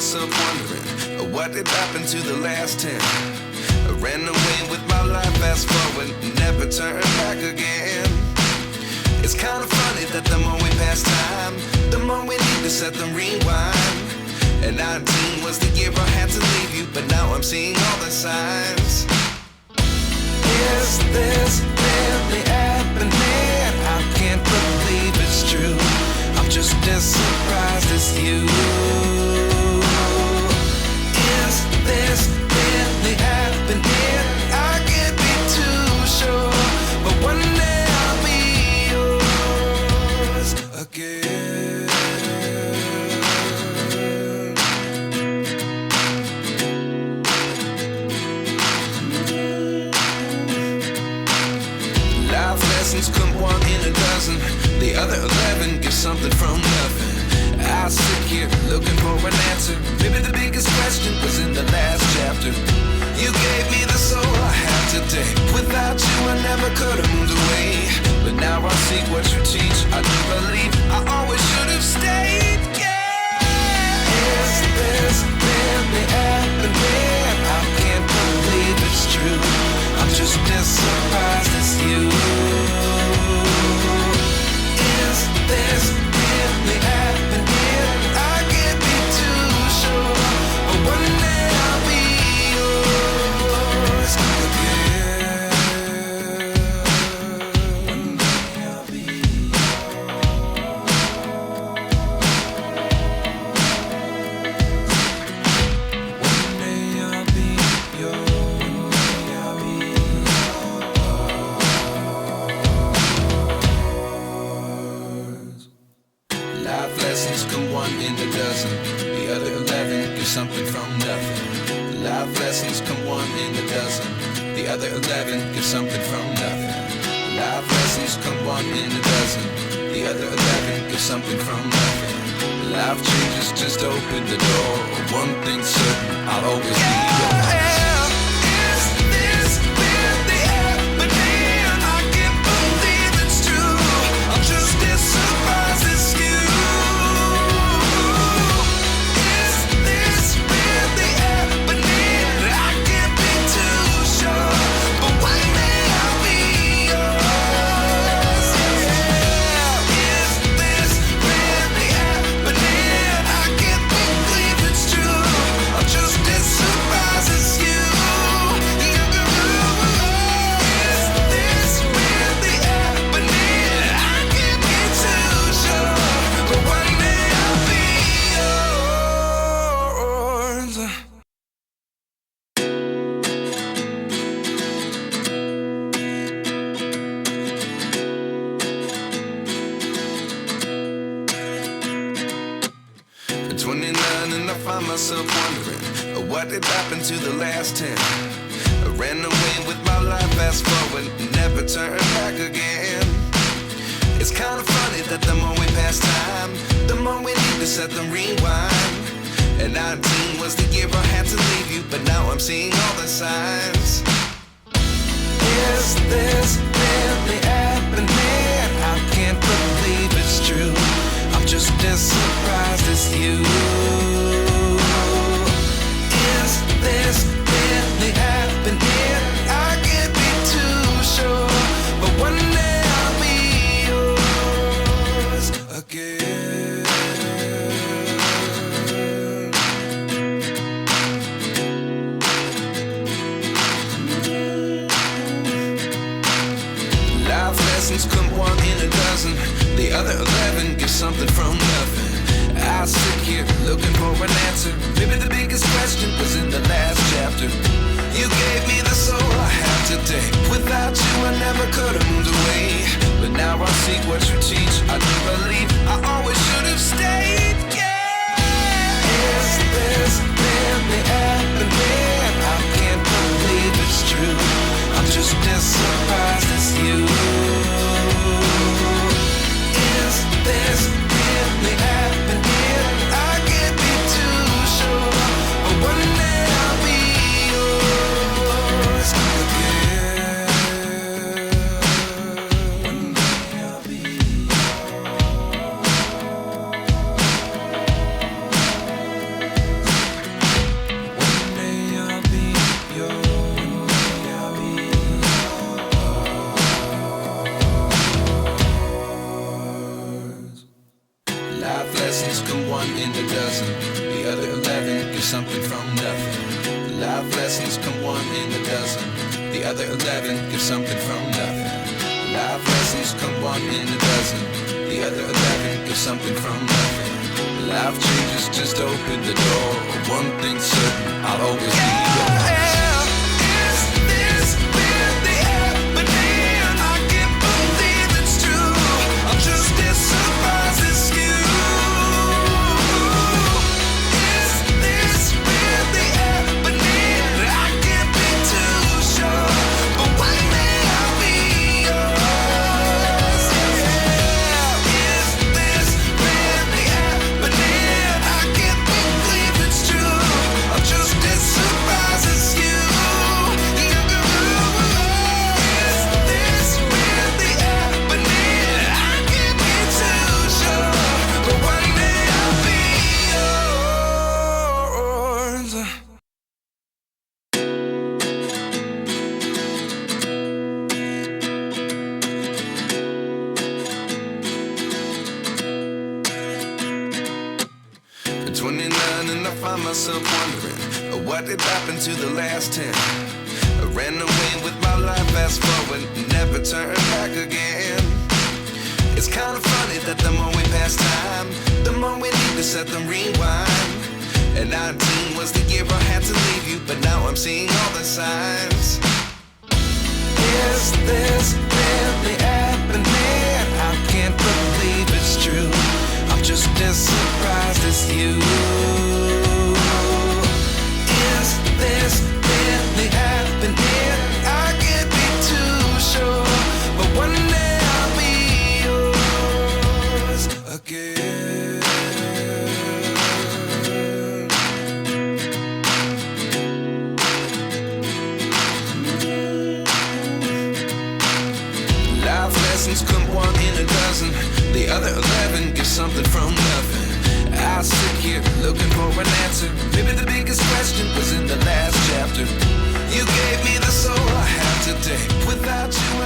myself wondering, what did happen to the last 10? I ran away with my life, fast forward, never turn back again. It's kind of funny that the more we pass time, the more we need to set the rewind. And 19 was the year I had to leave you, but now I'm seeing all the signs. Is this really happening? I can't believe it's true. I'm just as surprised as you. Is this really happening? I can't be too sure, but one day I'll be yours again. Life lessons come one in a dozen. The other 11 give something from nothing. I sit here looking for an answer. Maybe the biggest question was in the last chapter. You gave me the soul I have today. Without you I never could have moved away. But now I see what you teach. I do believe I always should have stayed. Yeah. Is this really happening? I can't believe it's true. I'm just as surprised as you. Is this really happening? I can't be too sure, but one day I'll be yours again. One day I'll be yours. One day I'll be yours. Life lessons come one in a dozen. The other 11 give something from nothing. Life lessons come one in a dozen. The other 11 give something from nothing. Life lessons come one in a dozen. The other 11 give something from nothing. Life changes just open the door. One thing's certain, I'll always be yours. Is this really happening? I can't believe it's true. I'm just as surprised as you. Is this really happening? I can't be too sure, but one day I'll be yours. Yeah. Is this really happening? I can't believe it's true. I'm just as surprised as you. Is this really happening? I can't be too sure, but one day I'll be yours. At 29 and I find myself wondering, what did happen to the last 10? I ran away with my life, fast forward, never turn back again. It's kind of funny that the more we pass time, the more we need to set the rewind. And 19 was the year I had to leave you, but now I'm seeing all the signs. Is this really happening? I can't believe it's true. I'm just as surprised as you. Is this really happening? I can't be too sure, but one day I'll be yours again. Life lessons come one in a dozen. The other 11 give something from nothing. I sit here looking for an answer. Maybe the biggest question was in the last chapter. You gave me the soul I have today. Without you I never could have moved away. But now I see what you teach. I do believe I always should have stayed. Yeah. Is this really happening? I can't believe it's true. I'm just as surprised as you. Is this really happening? I can't be too sure, but one day I'll be yours again. One day I'll be yours. from nothing. Life lessons come one in a dozen. The other 11 give something from nothing. Life changes just open the door. One thing's certain, I'll always be yours. Is this really happening? I can't believe it's true. I'm just as surprised as you. Is this really happening? I can't be too sure, but one day I'll be yours. Is this really happening? I can't believe it's true. I'm just as surprised as you. Is this really happening? I can't be too sure, but one day I'll be yours. 29 and I find myself wondering, what did happen to the last 10? I ran away with my life, fast forward, never turn back again. It's kind of funny that the more we pass time, the more we need to set them rewind. And 19 was the year I had to leave you, but now I'm seeing all the signs. Is this really happening? I can't believe it's true. I'm just as surprised as you. Is this really happening? I can't be too sure, but one day I'll be yours again. Life lessons come one in a dozen. The other 11 give something from nothing. I sit here looking for an answer. Maybe the biggest question was in the last chapter. You gave me the soul I have today. Without you